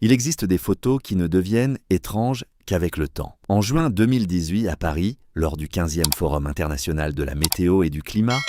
Il existe des photos qui ne deviennent étranges qu'avec le temps. En juin 2018 à Paris, lors du 15e Forum international de la météo et du climat,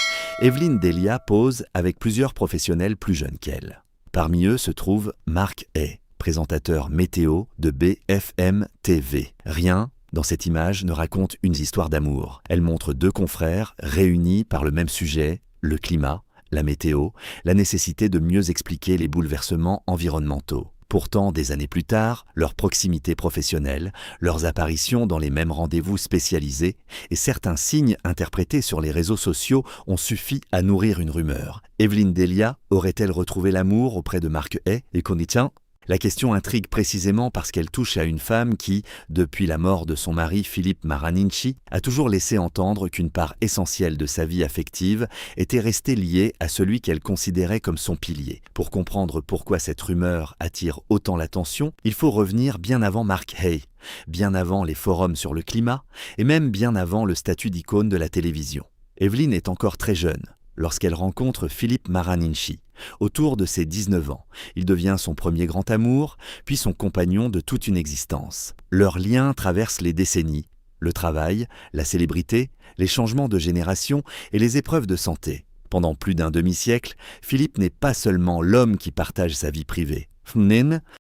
Evelyne Delia pose avec plusieurs professionnels plus jeunes qu'elle. Parmi eux se trouve Marc Hay, présentateur météo de BFM TV. Rien, dans cette image, ne raconte une histoire d'amour. Elle montre deux confrères réunis par le même sujet, le climat, la météo, la nécessité de mieux expliquer les bouleversements environnementaux. Pourtant, des années plus tard, leur proximité professionnelle, leurs apparitions dans les mêmes rendez-vous spécialisés et certains signes interprétés sur les réseaux sociaux ont suffi à nourrir une rumeur. Evelyne Delia aurait-elle retrouvé l'amour auprès de Marc Hay et Konitien ? La question intrigue précisément parce qu'elle touche à une femme qui, depuis la mort de son mari Philippe Marininci, a toujours laissé entendre qu'une part essentielle de sa vie affective était restée liée à celui qu'elle considérait comme son pilier. Pour comprendre pourquoi cette rumeur attire autant l'attention, il faut revenir bien avant Marc Hay, bien avant les forums sur le climat et même bien avant le statut d'icône de la télévision. Evelyne est encore très jeune lorsqu'elle rencontre Philippe Marininci. Autour de ses 19 ans, il devient son premier grand amour, puis son compagnon de toute une existence. Leur lien traverse les décennies, le travail, la célébrité, les changements de génération et les épreuves de santé. Pendant plus d'un demi-siècle, Philippe n'est pas seulement l'homme qui partage sa vie privée.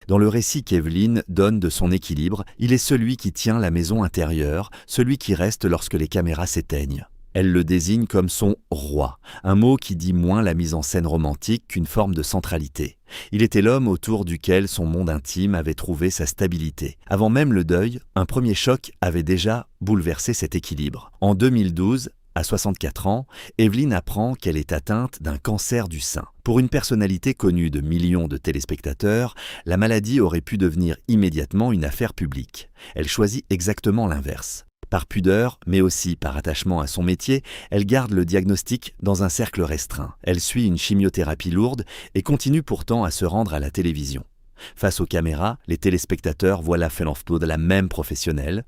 Dans le récit qu'Evelyne donne de son équilibre, il est celui qui tient la maison intérieure, celui qui reste lorsque les caméras s'éteignent. Elle le désigne comme son « roi », un mot qui dit moins la mise en scène romantique qu'une forme de centralité. Il était l'homme autour duquel son monde intime avait trouvé sa stabilité. Avant même le deuil, un premier choc avait déjà bouleversé cet équilibre. En 2012, à 64 ans, Evelyne apprend qu'elle est atteinte d'un cancer du sein. Pour une personnalité connue de millions de téléspectateurs, la maladie aurait pu devenir immédiatement une affaire publique. Elle choisit exactement l'inverse. Par pudeur, mais aussi par attachement à son métier, elle garde le diagnostic dans un cercle restreint. Elle suit une chimiothérapie lourde et continue pourtant à se rendre à la télévision. Face aux caméras, les téléspectateurs voient la Fenofpo de la même professionnelle.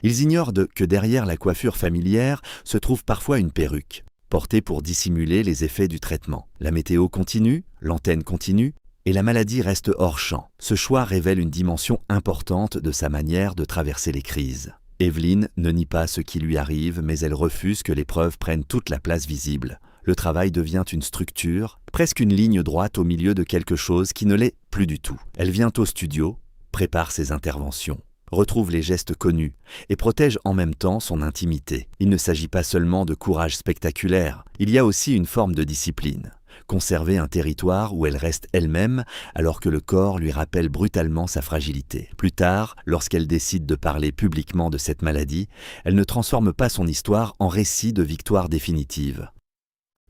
Ils ignorent que derrière la coiffure familière se trouve parfois une perruque, portée pour dissimuler les effets du traitement. La météo continue, l'antenne continue, et la maladie reste hors champ. Ce choix révèle une dimension importante de sa manière de traverser les crises. Evelyne ne nie pas ce qui lui arrive, mais elle refuse que l'épreuve prenne toute la place visible. Le travail devient une structure, presque une ligne droite au milieu de quelque chose qui ne l'est plus du tout. Elle vient au studio, prépare ses interventions, retrouve les gestes connus et protège en même temps son intimité. Il ne s'agit pas seulement de courage spectaculaire, il y a aussi une forme de discipline. Conserver un territoire où elle reste elle-même alors que le corps lui rappelle brutalement sa fragilité. Plus tard, lorsqu'elle décide de parler publiquement de cette maladie, elle ne transforme pas son histoire en récit de victoire définitive.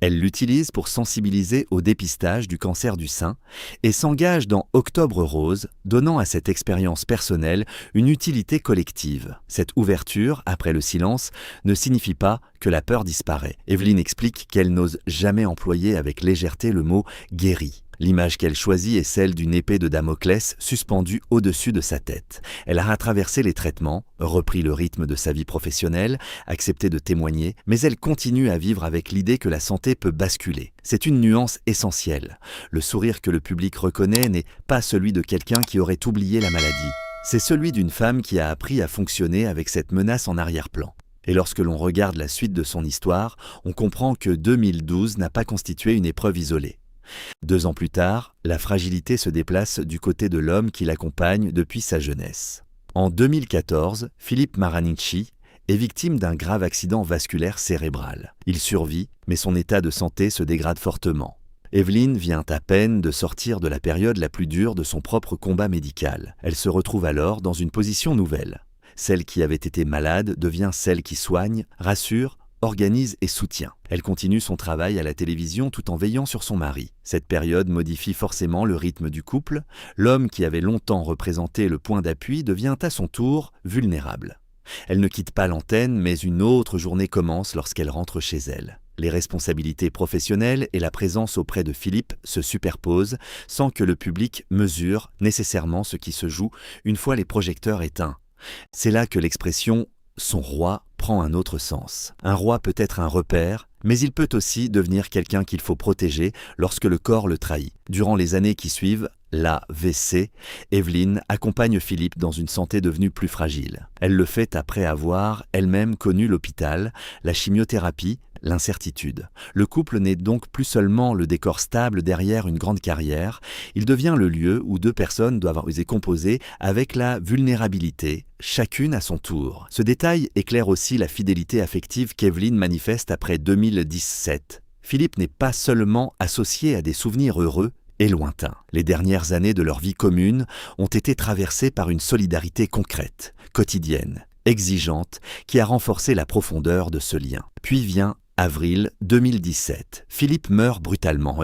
Elle l'utilise pour sensibiliser au dépistage du cancer du sein et s'engage dans Octobre Rose, donnant à cette expérience personnelle une utilité collective. Cette ouverture, après le silence, ne signifie pas que la peur disparaît. Evelyne explique qu'elle n'ose jamais employer avec légèreté le mot « guéri ». L'image qu'elle choisit est celle d'une épée de Damoclès suspendue au-dessus de sa tête. Elle a traversé les traitements, repris le rythme de sa vie professionnelle, accepté de témoigner, mais elle continue à vivre avec l'idée que la santé peut basculer. C'est une nuance essentielle. Le sourire que le public reconnaît n'est pas celui de quelqu'un qui aurait oublié la maladie. C'est celui d'une femme qui a appris à fonctionner avec cette menace en arrière-plan. Et lorsque l'on regarde la suite de son histoire, on comprend que 2012 n'a pas constitué une épreuve isolée. 2 ans plus tard, la fragilité se déplace du côté de l'homme qui l'accompagne depuis sa jeunesse. En 2014, Philippe Marininci est victime d'un grave accident vasculaire cérébral. Il survit, mais son état de santé se dégrade fortement. Evelyne vient à peine de sortir de la période la plus dure de son propre combat médical. Elle se retrouve alors dans une position nouvelle. Celle qui avait été malade devient celle qui soigne, rassure, organise et soutient. Elle continue son travail à la télévision tout en veillant sur son mari. Cette période modifie forcément le rythme du couple. L'homme qui avait longtemps représenté le point d'appui devient à son tour vulnérable. Elle ne quitte pas l'antenne, mais une autre journée commence lorsqu'elle rentre chez elle. Les responsabilités professionnelles et la présence auprès de Philippe se superposent sans que le public mesure nécessairement ce qui se joue une fois les projecteurs éteints. C'est là que l'expression « son roi » prend un autre sens. Un roi peut être un repère, Mais il peut aussi devenir quelqu'un qu'il faut protéger lorsque le corps le trahit. Durant les années qui suivent, l'AVC, Evelyne accompagne Philippe dans une santé devenue plus fragile. Elle le fait après avoir elle-même connu l'hôpital, la chimiothérapie, l'incertitude. Le couple n'est donc plus seulement le décor stable derrière une grande carrière, il devient le lieu où deux personnes doivent oser composer avec la vulnérabilité, chacune à son tour. Ce détail éclaire aussi la fidélité affective qu'Evelyne manifeste après 2017. Philippe n'est pas seulement associé à des souvenirs heureux et lointains. Les dernières années de leur vie commune ont été traversées par une solidarité concrète, quotidienne, exigeante, qui a renforcé la profondeur de ce lien. Puis vient avril 2017. Philippe meurt brutalement.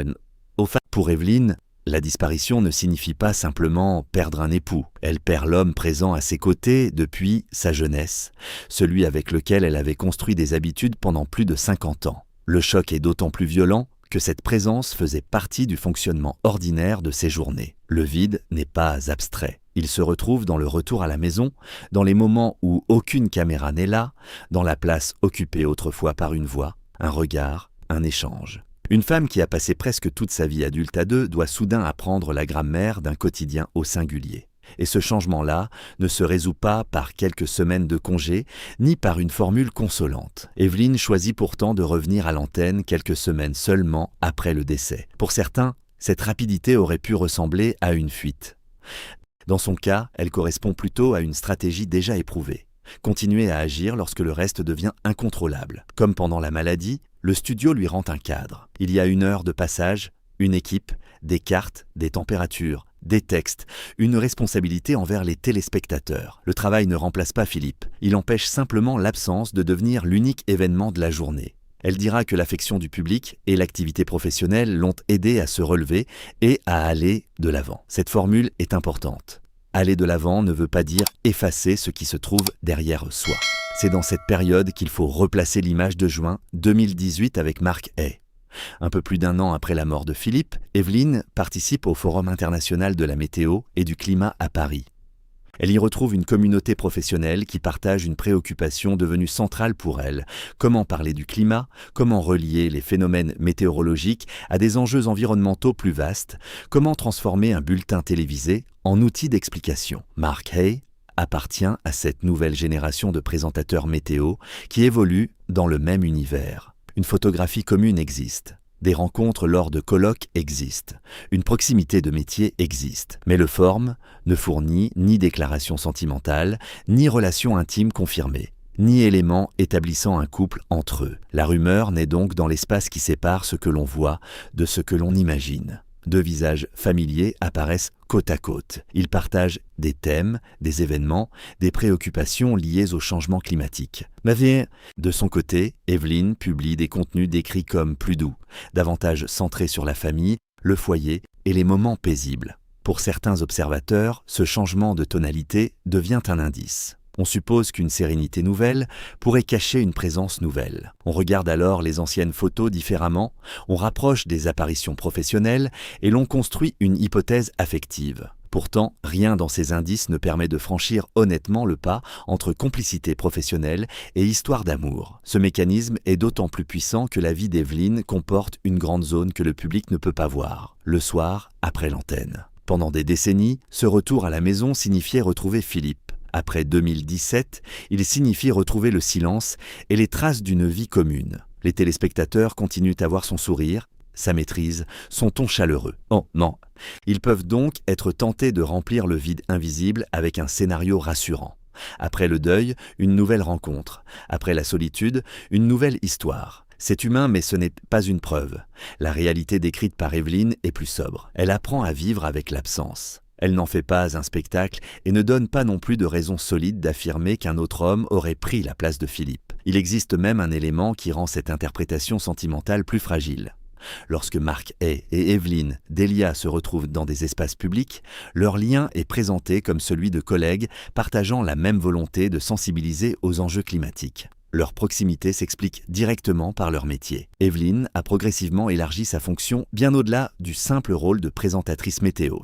Pour Evelyne, la disparition ne signifie pas simplement perdre un époux. Elle perd l'homme présent à ses côtés depuis sa jeunesse, celui avec lequel elle avait construit des habitudes pendant plus de 50 ans. Le choc est d'autant plus violent que cette présence faisait partie du fonctionnement ordinaire de ses journées. Le vide n'est pas abstrait. Il se retrouve dans le retour à la maison, dans les moments où aucune caméra n'est là, dans la place occupée autrefois par une voix, un regard, un échange. Une femme qui a passé presque toute sa vie adulte à deux doit soudain apprendre la grammaire d'un quotidien au singulier. Et ce changement-là ne se résout pas par quelques semaines de congé, ni par une formule consolante. Evelyne choisit pourtant de revenir à l'antenne quelques semaines seulement après le décès. Pour certains, cette rapidité aurait pu ressembler à une fuite. Dans son cas, elle correspond plutôt à une stratégie déjà éprouvée. Continuer à agir lorsque le reste devient incontrôlable. Comme pendant la maladie, le studio lui rend un cadre. Il y a une heure de passage, une équipe, des cartes, des températures, des textes, une responsabilité envers les téléspectateurs. Le travail ne remplace pas Philippe, il empêche simplement l'absence de devenir l'unique événement de la journée. Elle dira que l'affection du public et l'activité professionnelle l'ont aidé à se relever et à aller de l'avant. Cette formule est importante. Aller de l'avant ne veut pas dire effacer ce qui se trouve derrière soi. C'est dans cette période qu'il faut replacer l'image de juin 2018 avec Mark Hay. Un peu plus d'un an après la mort de Philippe, Evelyne participe au Forum international de la météo et du climat à Paris. Elle y retrouve une communauté professionnelle qui partage une préoccupation devenue centrale pour elle. Comment parler du climat? Comment relier les phénomènes météorologiques à des enjeux environnementaux plus vastes? Comment transformer un bulletin télévisé en outil d'explication? Mark Hay appartient à cette nouvelle génération de présentateurs météo qui évoluent dans le même univers. Une photographie commune existe. Des rencontres lors de colloques existent. Une proximité de métier existe. Mais le forum ne fournit ni déclaration sentimentale, ni relation intime confirmée, ni élément établissant un couple entre eux. La rumeur naît donc dans l'espace qui sépare ce que l'on voit de ce que l'on imagine. Deux visages familiers apparaissent côte à côte. Ils partagent des thèmes, des événements, des préoccupations liées au changement climatique. Mais de son côté, Evelyne publie des contenus décrits comme plus doux, davantage centrés sur la famille, le foyer et les moments paisibles. Pour certains observateurs, ce changement de tonalité devient un indice. On suppose qu'une sérénité nouvelle pourrait cacher une présence nouvelle. On regarde alors les anciennes photos différemment, on rapproche des apparitions professionnelles et l'on construit une hypothèse affective. Pourtant, rien dans ces indices ne permet de franchir honnêtement le pas entre complicité professionnelle et histoire d'amour. Ce mécanisme est d'autant plus puissant que la vie d'Evelyne comporte une grande zone que le public ne peut pas voir, le soir après l'antenne. Pendant des décennies, ce retour à la maison signifiait retrouver Philippe. Après 2017, il signifie retrouver le silence et les traces d'une vie commune. Les téléspectateurs continuent à voir son sourire, sa maîtrise, son ton chaleureux. Oh non, ils peuvent donc être tentés de remplir le vide invisible avec un scénario rassurant. Après le deuil, une nouvelle rencontre. Après la solitude, une nouvelle histoire. C'est humain, mais ce n'est pas une preuve. La réalité décrite par Evelyne est plus sobre. Elle apprend à vivre avec l'absence. Elle n'en fait pas un spectacle et ne donne pas non plus de raison solide d'affirmer qu'un autre homme aurait pris la place de Philippe. Il existe même un élément qui rend cette interprétation sentimentale plus fragile. Lorsque Mark Hay et Evelyne Delia se retrouvent dans des espaces publics, leur lien est présenté comme celui de collègues partageant la même volonté de sensibiliser aux enjeux climatiques. Leur proximité s'explique directement par leur métier. Evelyne a progressivement élargi sa fonction bien au-delà du simple rôle de présentatrice météo,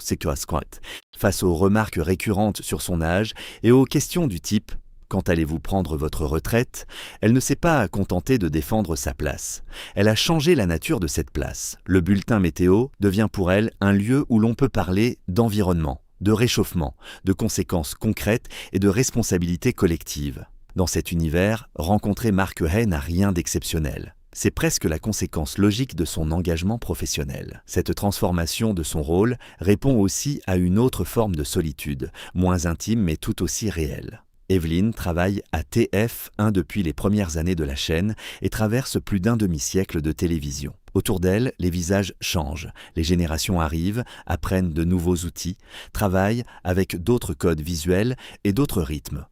face aux remarques récurrentes sur son âge et aux questions du type Quand allez-vous prendre votre retraite ? Elle ne s'est pas contentée de défendre sa place. Elle a changé la nature de cette place. Le bulletin météo devient pour elle un lieu où l'on peut parler d'environnement, de réchauffement, de conséquences concrètes et de responsabilités collectives. Dans cet univers, rencontrer Mark Hay n'a rien d'exceptionnel. C'est presque la conséquence logique de son engagement professionnel. Cette transformation de son rôle répond aussi à une autre forme de solitude, moins intime mais tout aussi réelle. Evelyne travaille à TF1 depuis les premières années de la chaîne et traverse plus d'un demi-siècle de télévision. Autour d'elle, les visages changent, les générations arrivent, apprennent de nouveaux outils, travaillent avec d'autres codes visuels et d'autres rythmes.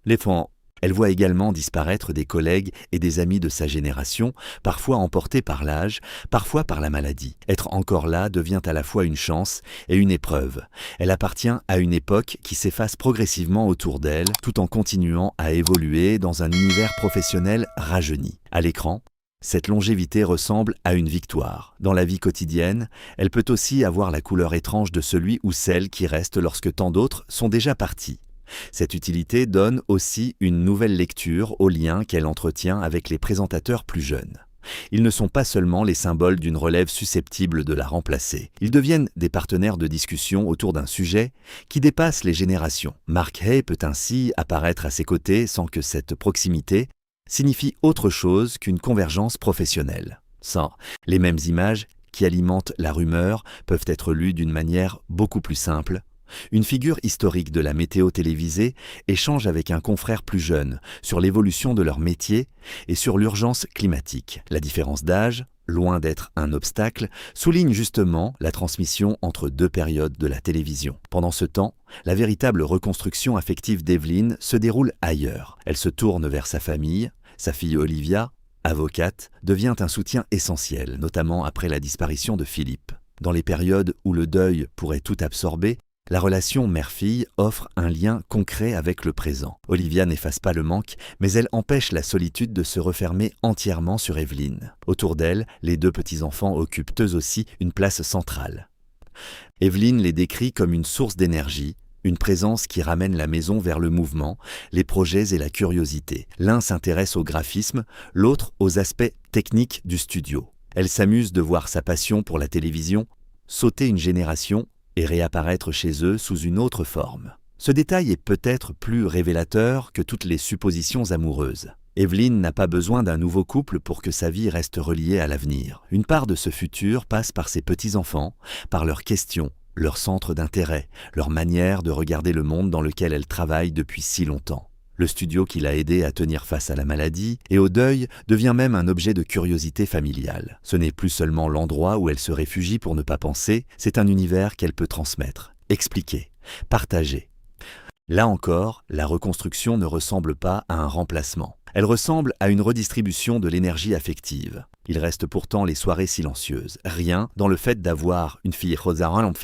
Elle voit également disparaître des collègues et des amis de sa génération, parfois emportés par l'âge, parfois par la maladie. Être encore là devient à la fois une chance et une épreuve. Elle appartient à une époque qui s'efface progressivement autour d'elle, tout en continuant à évoluer dans un univers professionnel rajeuni. À l'écran, cette longévité ressemble à une victoire. Dans la vie quotidienne, elle peut aussi avoir la couleur étrange de celui ou celle qui reste lorsque tant d'autres sont déjà partis. Cette utilité donne aussi une nouvelle lecture aux liens qu'elle entretient avec les présentateurs plus jeunes. Ils ne sont pas seulement les symboles d'une relève susceptible de la remplacer. Ils deviennent des partenaires de discussion autour d'un sujet qui dépasse les générations. Mark Hay peut ainsi apparaître à ses côtés sans que cette proximité signifie autre chose qu'une convergence professionnelle. Sans les mêmes images qui alimentent la rumeur peuvent être lues d'une manière beaucoup plus simple. Une figure historique de la météo télévisée échange avec un confrère plus jeune sur l'évolution de leur métier et sur l'urgence climatique. La différence d'âge, loin d'être un obstacle, souligne justement la transmission entre deux périodes de la télévision. Pendant ce temps, la véritable reconstruction affective d'Evelyne se déroule ailleurs. Elle se tourne vers sa famille, sa fille Olivia, avocate, devient un soutien essentiel, notamment après la disparition de Philippe. Dans les périodes où le deuil pourrait tout absorber, la relation mère-fille offre un lien concret avec le présent. Olivia n'efface pas le manque, mais elle empêche la solitude de se refermer entièrement sur Evelyne. Autour d'elle, les deux petits-enfants occupent eux aussi une place centrale. Evelyne les décrit comme une source d'énergie, une présence qui ramène la maison vers le mouvement, les projets et la curiosité. L'un s'intéresse au graphisme, l'autre aux aspects techniques du studio. Elle s'amuse de voir sa passion pour la télévision sauter une génération et réapparaître chez eux sous une autre forme. Ce détail est peut-être plus révélateur que toutes les suppositions amoureuses. Evelyne n'a pas besoin d'un nouveau couple pour que sa vie reste reliée à l'avenir. Une part de ce futur passe par ses petits-enfants, par leurs questions, leur centre d'intérêt, leur manière de regarder le monde dans lequel elle travaille depuis si longtemps. Le studio qui l'a aidée à tenir face à la maladie et au deuil devient même un objet de curiosité familiale. Ce n'est plus seulement l'endroit où elle se réfugie pour ne pas penser, c'est un univers qu'elle peut transmettre, expliquer, partager. Là encore, la reconstruction ne ressemble pas à un remplacement. Elle ressemble à une redistribution de l'énergie affective. Il reste pourtant les soirées silencieuses. Rien dans le fait d'avoir une fille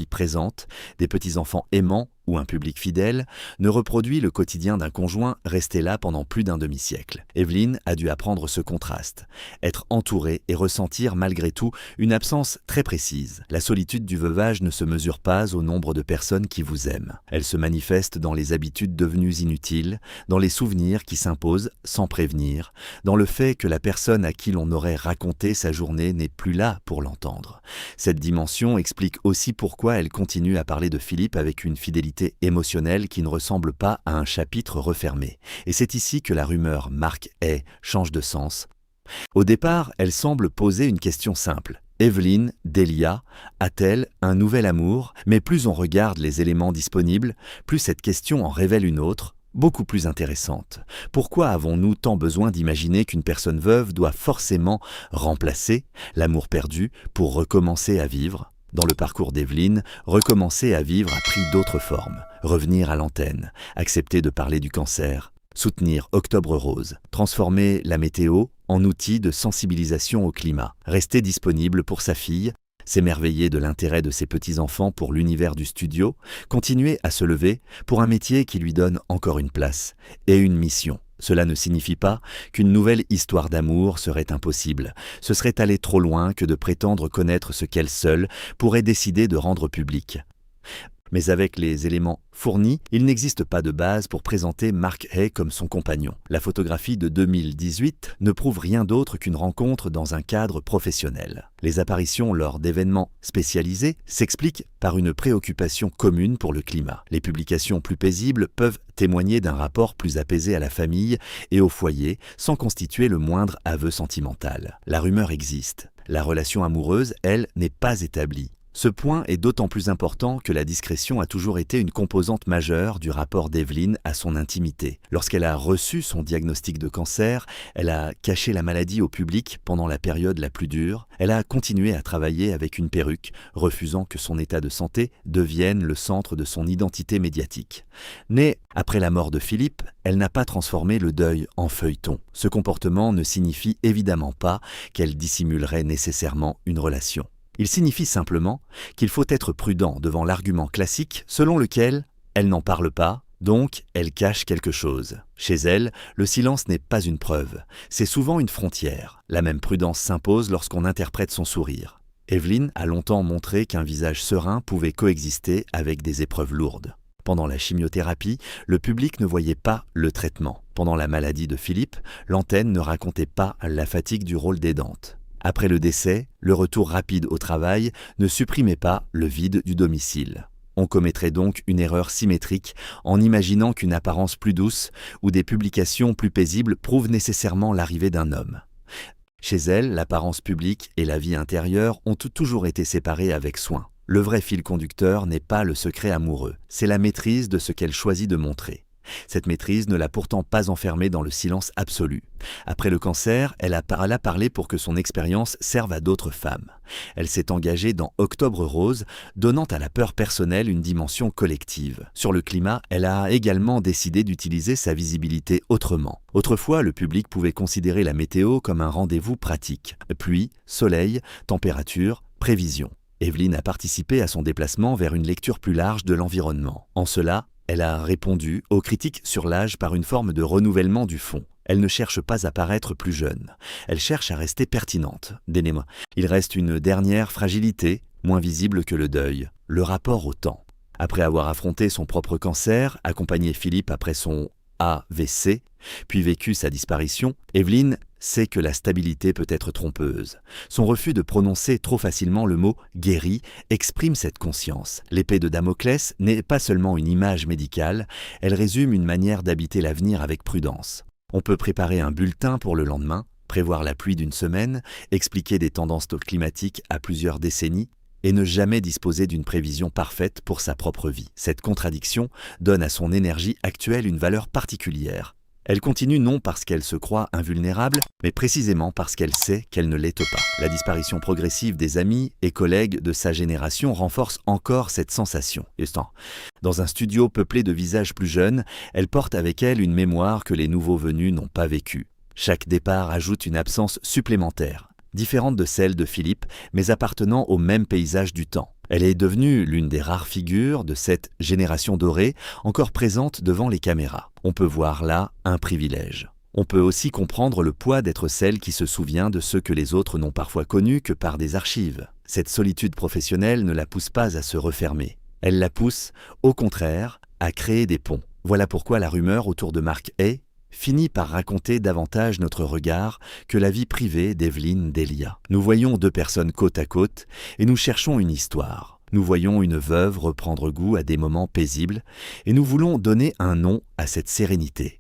présente, des petits-enfants aimants ou un public fidèle, ne reproduit le quotidien d'un conjoint resté là pendant plus d'un demi-siècle. Evelyne a dû apprendre ce contraste, être entourée et ressentir malgré tout une absence très précise. La solitude du veuvage ne se mesure pas au nombre de personnes qui vous aiment. Elle se manifeste dans les habitudes devenues inutiles, dans les souvenirs qui s'imposent sans prévenir, dans le fait que la personne à qui l'on aurait raconté sa journée n'est plus là pour l'entendre. Cette dimension explique aussi pourquoi elle continue à parler de Philippe avec une fidélité émotionnelle qui ne ressemble pas à un chapitre refermé. Et c'est ici que la rumeur Mark Hay change de sens. Au départ, elle semble poser une question simple. Evelyne Delia a-t-elle un nouvel amour? Mais plus on regarde les éléments disponibles, plus cette question en révèle une autre, beaucoup plus intéressante. Pourquoi avons-nous tant besoin d'imaginer qu'une personne veuve doit forcément remplacer l'amour perdu pour recommencer à vivre? Dans le parcours d'Evelyne, recommencer à vivre a pris d'autres formes. Revenir à l'antenne, accepter de parler du cancer, soutenir Octobre Rose, transformer la météo en outil de sensibilisation au climat, rester disponible pour sa fille, s'émerveiller de l'intérêt de ses petits-enfants pour l'univers du studio, continuer à se lever pour un métier qui lui donne encore une place et une mission. Cela ne signifie pas qu'une nouvelle histoire d'amour serait impossible. Ce serait aller trop loin que de prétendre connaître ce qu'elle seule pourrait décider de rendre public. Mais avec les éléments fournis, il n'existe pas de base pour présenter Mark Hay comme son compagnon. La photographie de 2018 ne prouve rien d'autre qu'une rencontre dans un cadre professionnel. Les apparitions lors d'événements spécialisés s'expliquent par une préoccupation commune pour le climat. Les publications plus paisibles peuvent témoigner d'un rapport plus apaisé à la famille et au foyer sans constituer le moindre aveu sentimental. La rumeur existe. La relation amoureuse, elle, n'est pas établie. Ce point est d'autant plus important que la discrétion a toujours été une composante majeure du rapport d'Evelyn à son intimité. Lorsqu'elle a reçu son diagnostic de cancer, elle a caché la maladie au public pendant la période la plus dure. Elle a continué à travailler avec une perruque, refusant que son état de santé devienne le centre de son identité médiatique. Née après la mort de Philippe, elle n'a pas transformé le deuil en feuilleton. Ce comportement ne signifie évidemment pas qu'elle dissimulerait nécessairement une relation. Il signifie simplement qu'il faut être prudent devant l'argument classique selon lequel elle n'en parle pas, donc elle cache quelque chose. Chez elle, le silence n'est pas une preuve, c'est souvent une frontière. La même prudence s'impose lorsqu'on interprète son sourire. Evelyn a longtemps montré qu'un visage serein pouvait coexister avec des épreuves lourdes. Pendant la chimiothérapie, le public ne voyait pas le traitement. Pendant la maladie de Philippe, l'antenne ne racontait pas la fatigue du rôle d'aidante. Après le décès, le retour rapide au travail ne supprimait pas le vide du domicile. On commettrait donc une erreur symétrique en imaginant qu'une apparence plus douce ou des publications plus paisibles prouvent nécessairement l'arrivée d'un homme. Chez elle, l'apparence publique et la vie intérieure ont toujours été séparées avec soin. Le vrai fil conducteur n'est pas le secret amoureux, c'est la maîtrise de ce qu'elle choisit de montrer. Cette maîtrise ne l'a pourtant pas enfermée dans le silence absolu. Après le cancer, elle a parlé pour que son expérience serve à d'autres femmes. Elle s'est engagée dans Octobre Rose, donnant à la peur personnelle une dimension collective. Sur le climat, elle a également décidé d'utiliser sa visibilité autrement. Autrefois, le public pouvait considérer la météo comme un rendez-vous pratique. Pluie, soleil, température, prévision. Evelyn a participé à son déplacement vers une lecture plus large de l'environnement. En cela, elle a répondu aux critiques sur l'âge par une forme de renouvellement du fond. Elle ne cherche pas à paraître plus jeune. Elle cherche à rester pertinente. Il reste une dernière fragilité, moins visible que le deuil, le rapport au temps. Après avoir affronté son propre cancer, accompagné Philippe après son AVC, puis vécu sa disparition, Evelyn sait que la stabilité peut être trompeuse. Son refus de prononcer trop facilement le mot « guéri » exprime cette conscience. L'épée de Damoclès n'est pas seulement une image médicale, elle résume une manière d'habiter l'avenir avec prudence. On peut préparer un bulletin pour le lendemain, prévoir la pluie d'une semaine, expliquer des tendances climatiques à plusieurs décennies, et ne jamais disposer d'une prévision parfaite pour sa propre vie. Cette contradiction donne à son énergie actuelle une valeur particulière. Elle continue non parce qu'elle se croit invulnérable, mais précisément parce qu'elle sait qu'elle ne l'est pas. La disparition progressive des amis et collègues de sa génération renforce encore cette sensation. Dans un studio peuplé de visages plus jeunes, elle porte avec elle une mémoire que les nouveaux venus n'ont pas vécue. Chaque départ ajoute une absence supplémentaire, différente de celle de Philippe, mais appartenant au même paysage du temps. Elle est devenue l'une des rares figures de cette génération dorée encore présente devant les caméras. On peut voir là un privilège. On peut aussi comprendre le poids d'être celle qui se souvient de ceux que les autres n'ont parfois connus que par des archives. Cette solitude professionnelle ne la pousse pas à se refermer. Elle la pousse, au contraire, à créer des ponts. Voilà pourquoi la rumeur autour de Mark Hay finit par raconter davantage notre regard que la vie privée d'Evelyn Delia. Nous voyons deux personnes côte à côte et nous cherchons une histoire. Nous voyons une veuve reprendre goût à des moments paisibles et nous voulons donner un nom à cette sérénité.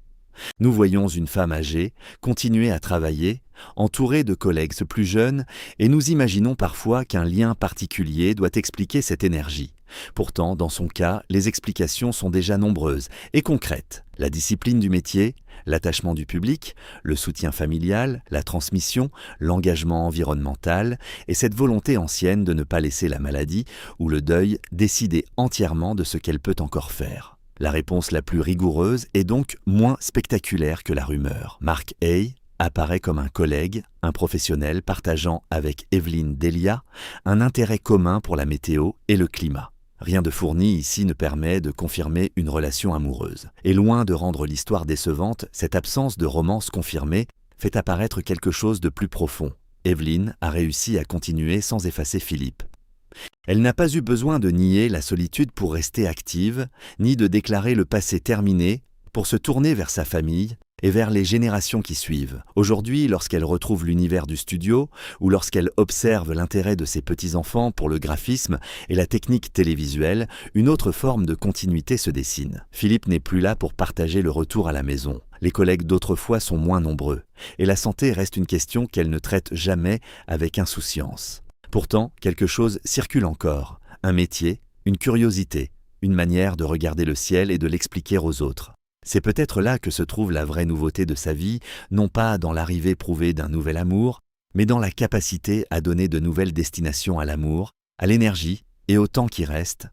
Nous voyons une femme âgée continuer à travailler, entourée de collègues plus jeunes, et nous imaginons parfois qu'un lien particulier doit expliquer cette énergie. Pourtant, dans son cas, les explications sont déjà nombreuses et concrètes. La discipline du métier, l'attachement du public, le soutien familial, la transmission, l'engagement environnemental et cette volonté ancienne de ne pas laisser la maladie ou le deuil décider entièrement de ce qu'elle peut encore faire. La réponse la plus rigoureuse est donc moins spectaculaire que la rumeur. Mark Hay apparaît comme un collègue, un professionnel partageant avec Evelyn Delia un intérêt commun pour la météo et le climat. Rien de fourni ici ne permet de confirmer une relation amoureuse. Et loin de rendre l'histoire décevante, cette absence de romance confirmée fait apparaître quelque chose de plus profond. Evelyn a réussi à continuer sans effacer Philippe. Elle n'a pas eu besoin de nier la solitude pour rester active, ni de déclarer le passé terminé pour se tourner vers sa famille et vers les générations qui suivent. Aujourd'hui, lorsqu'elle retrouve l'univers du studio ou lorsqu'elle observe l'intérêt de ses petits-enfants pour le graphisme et la technique télévisuelle, une autre forme de continuité se dessine. Philippe n'est plus là pour partager le retour à la maison. Les collègues d'autrefois sont moins nombreux et la santé reste une question qu'elle ne traite jamais avec insouciance. Pourtant, quelque chose circule encore, un métier, une curiosité, une manière de regarder le ciel et de l'expliquer aux autres. C'est peut-être là que se trouve la vraie nouveauté de sa vie, non pas dans l'arrivée prouvée d'un nouvel amour, mais dans la capacité à donner de nouvelles destinations à l'amour, à l'énergie et au temps qui reste.